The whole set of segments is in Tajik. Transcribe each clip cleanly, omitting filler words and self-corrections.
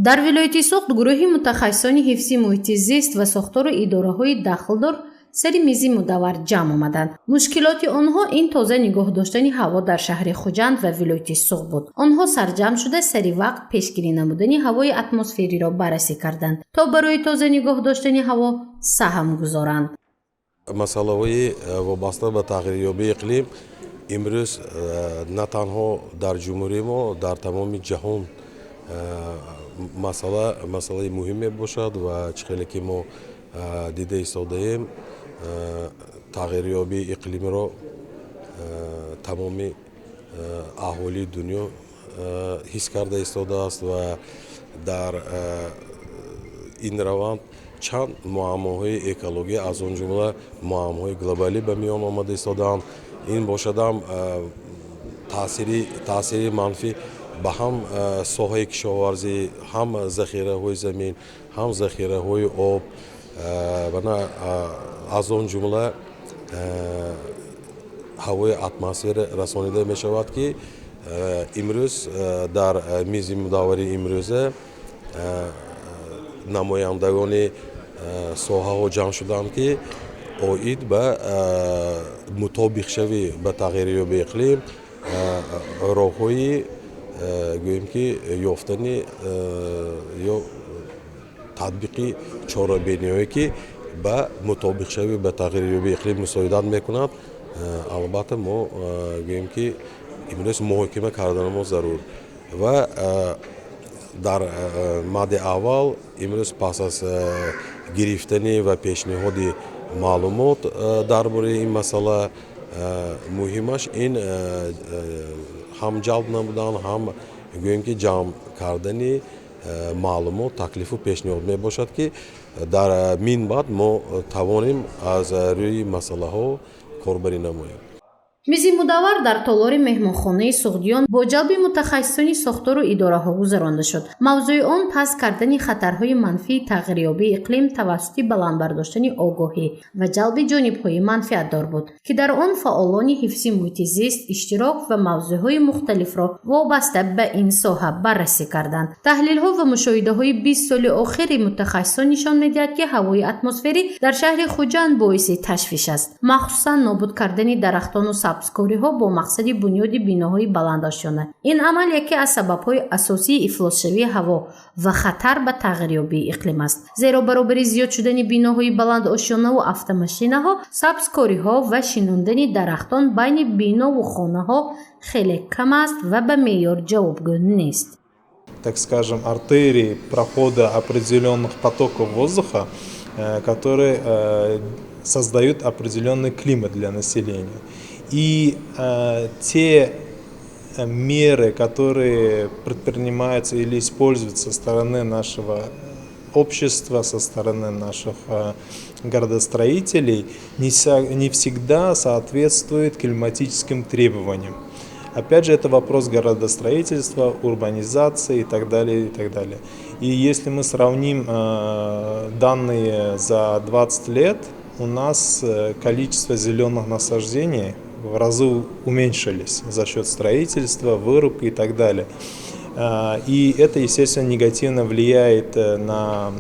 дар вилояти Суғд гурӯҳи мутахассисони ҳифзи муҳити зист ва сохтору идораҳои дахлдор сари мизи мудаввар ҷамъ омаданд. Мушкилоти онҳо ин тоза нигоҳ доштани ҳаво дар шаҳри Хуҷанд ва вилояти Суғд буд. Онҳо сарҷамъ шуда сари вақт пешгирӣ намудани ҳавои атмосфериро баррасӣ карданд, то барои тоза нигоҳ доштани ҳаво саҳм гузоранд. масъалаҳои вобаста ба тағйирёбии иқлим имрӯз на танҳо дар ҷумҳурии мо, дар тамоми ҷаҳон масъалаи муҳим мебошад ва чӣ хеле ки мо дида истодаем, тағйирёбии иқлимро тамоми аҳолии дунё ҳис карда истодааст ва дар ин раванд чанд муаммоҳои экология аз он ҷумла муаммоҳои глобалӣ ба миён омада истодаанд. ин бошадам таъсири манфӣ ба ҳам соҳаи кишоварзӣ, ҳам захираҳои замин, ҳам захираҳои об, аз он ҷумла ҳавои атмосфера расонида мешавад, ки имрӯз дар мизи мудаввари имрӯза намояндагони соҳаҳо ҷамъ шуданд, ки оид ба мутобиқшавӣ ба тағйирёбии иқлим роҳҳои гӯем ки ёфтани ё татбиқи чорабиниҳое ки ба мутобиқшавӣ ба тағйирёбии иқлим мусоидат мекунад. албатта мо гӯем ки имрӯз муҳокима кардани мо зарур ва дар мадди аввал имрӯз пас аз гирифтани ва пешниҳоди маълумот дар бораи ин масъала муҳимаш ин ҳам ҷалб намудан, ҳам гӯем ки ҷамъ кардани маълумот, таклифу пешниҳод мебошад, ки дар минбаъд мо тавонем аз рӯи масъалаҳо корбарӣ намоем. мизи мудаввар дар толори меҳмонхонаи суғдиён бо ҷалби мутахассисони сохтору идораҳо гузаронда шуд. мавзӯи он паст кардани хатарҳои манфии тағйирёбии иқлим тавассути баландбардоштани огоҳӣ ва ҷалби ҷонибҳои манфиатдор буд, ки дар он фаъолони ҳифзи муҳити зист иштирок ва мавзӯъҳои мухталифро вобаста ба ин соҳа баррасӣ карданд. таҳлилҳо ва мушоҳидаҳои 20 соли охири мутахассисон нишон медиҳад, ки ҳавои атмосферӣ дар шаҳри Хуҷанд боиси ташвиш аст, махсусан нобуд кардани дарахтону сабзкориҳо бо мақсади бунёди биноҳои баландошона. ин амал яке аз сабабҳои асосии ифлосшавии ҳаво ва хатар ба тағйирёбии иқлим аст, зеро баробари зиёд шудани биноҳои баландошонаву автомошинаҳо, сабзкориҳо ва шинондани дарахтон байни бинову хонаҳо хеле кам аст ва ба меъёр ҷавобгӯ нест. Так скажем, артерии прохода определенных потоков воздуха, которые создают определенный климат для населения. И те меры, которые предпринимаются или используются со стороны нашего общества, со стороны наших городостроителей, не всегда соответствуют климатическим требованиям. Опять же, это вопрос городостроительства, урбанизации и так далее, и так далее. И если мы сравним данные за 20 лет, у нас количество зеленых насаждений в разы уменьшились за счет строительства, вырубки и так далее. И это, естественно, негативно влияет на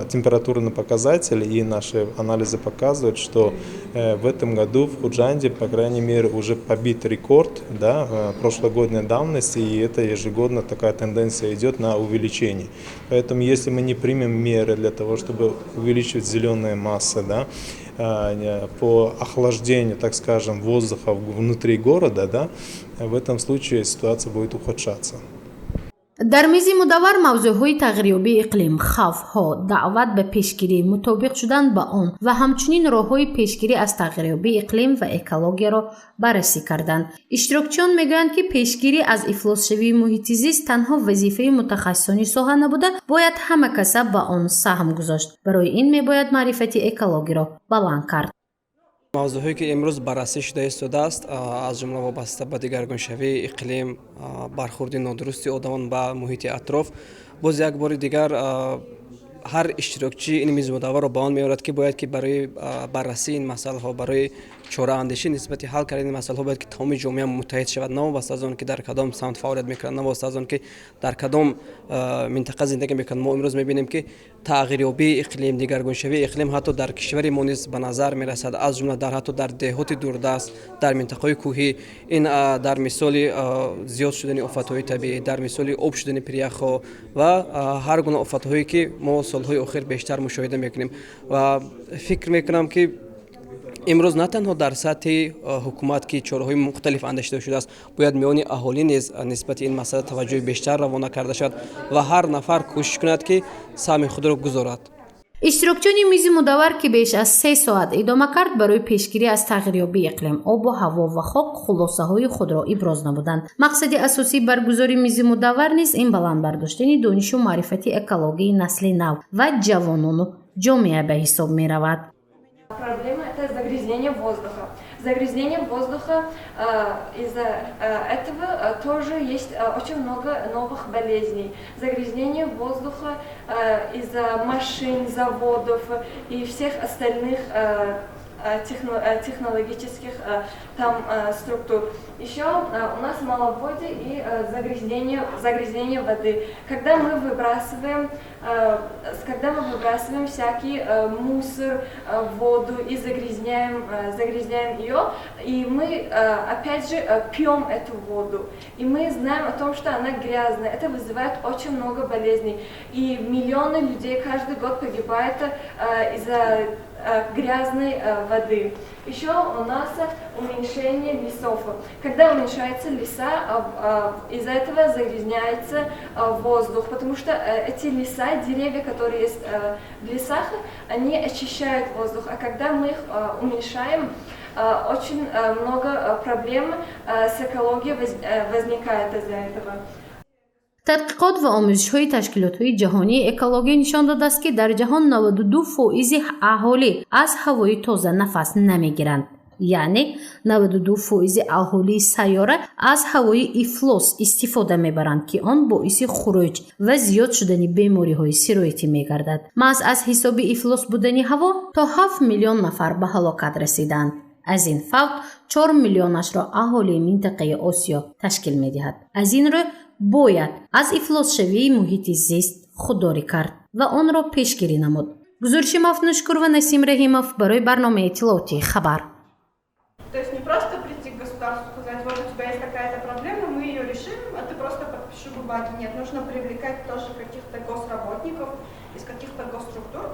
температурные показатели, и наши анализы показывают, что в этом году в Худжанде, по крайней мере, уже побит рекорд, да, прошлогодней давности, и это ежегодно такая тенденция идет на увеличение. Поэтому, если мы не примем меры для того, чтобы увеличивать зеленые массы, да, по охлаждению, так скажем, воздуха внутри города, да, в этом случае ситуация будет ухудшаться. дар мизи мудаввар мавзӯъҳои тағйирёбии иқлим, хавфҳо, даъват ба пешгирӣ, мутобиқ шудан ба он ва ҳамчунин роҳҳои пешгирӣ аз тағйирёбии иқлим ва экологияро баррасӣ карданд. иштирокчиён мегӯянд, ки пешгирӣ аз ифлосшавии муҳити зист танҳо вазифаи мутахассисони соҳа набуда, бояд ҳама каса ба он саҳм гузошт. барои ин мебояд маърифати экологиро баланд кард. мавзӯъҳое ки имрӯз баррасӣ шуда истодааст, аз ҷумла вобаста ба дигаргуншавии иқлим, бархурди нодурусти одамон ба муҳити атроф, боз як бори дигар ҳар иштирокчӣ ин мизмудавварро ба он меорад, ки бояд ки барои баррасии ин масъалаҳо, барои чораандешӣ нисбати ҳал кардани масъалаҳо бояд ки тамоми ҷомеа муттаҳид шавад, на вобаста аз он ки дар кадом самт фаъолият мекунанд, на вобаста аз он ки дар кадом минтақа зиндагӣ мекунанд. Мо имрӯз мебинем ки тағйирёбии иқлим, дигаргуншавии иқлим ҳатто дар кишвари мо низ ба назар мерасад, аз ҷумла ҳатто дар деҳоти дурдаст, дар минтақаҳои кӯҳӣ. Ин дар мисоли зиёд шудани офатҳои табиӣ, дар мисоли об шудани пиряхҳо ва ҳар гуна офатҳое ки мо солҳои охир бештар мушоҳида мекунем. Ва фикр мекунам ки имрӯз на танҳо дар сатҳи ҳукумат ки чораҳои мухталиф андешида шудааст, бояд миёни аҳолӣ низ нисбати ин масъала таваҷҷӯҳи бештар равона карда шавад ва ҳар нафар кӯшиш кунад ки саҳми худро гузорад. иштирокчиёни мизи мудаввар ки беш аз 3 соат идома кард барои пешгирӣ аз тағйирёбии иқлим, обу ҳаво ва хок хулосаҳои худро иброз намуданд. мақсади асосии баргузори мизи мудаввар низ ин баландбардоштани донишу маърифати экологии насли нав ва ҷавонону ҷомеа ба ҳисоб меравад. Проблема – это загрязнение воздуха. Загрязнение воздуха, из-за этого тоже есть очень много новых болезней. Загрязнение воздуха из-за машин, заводов и всех остальных технологических там структур. Еще у нас маловодье и загрязнение воды. Когда мы выбрасываем всякий мусор в воду и загрязняем ее, и мы опять же пьем эту воду, и мы знаем о том, что она грязная. Это вызывает очень много болезней, и миллионы людей каждый год погибают из-за грязной воды. Еще у нас уменьшение лесов. Когда уменьшаются леса, из-за этого загрязняется воздух, потому что эти леса, деревья, которые есть в лесах, они очищают воздух, а когда мы их уменьшаем, очень много проблем с экологией возникает из-за этого. тадқиқот ва омӯзишҳои ташкилотҳои ҷаҳонии экология нишон додааст, ки дар ҷаҳон 92% аҳолӣ аз ҳавои тоза нафас намегиранд. яъне 92% аҳолии сайёра аз ҳавои ифлос истифода мебаранд, ки он боиси хуруҷ ва зиёд шудани бемориҳои сироитӣ мегардад. маҳз аз ҳисоби ифлос будани ҳаво то 7 миллион нафар ба ҳалокат расиданд. аз ин фавт 4 миллионашро аҳолии минтақаи осиё ташкил медиҳад. аз ин рӯ бояд аз ифлосшавии муҳити зист худдорӣ кард ва онро пешгирӣ намуд. гузориши Мафнушкур ва Насим Раҳимов барои барномаи иттилоотии Хабар. То есть не просто прийти к государству, сказать, вот у тебя есть какая-то проблема, мы ее решим, а ты просто подпиши бумаги. Нет, нужно привлекать тоже каких-то госработников из каких-то госструктур,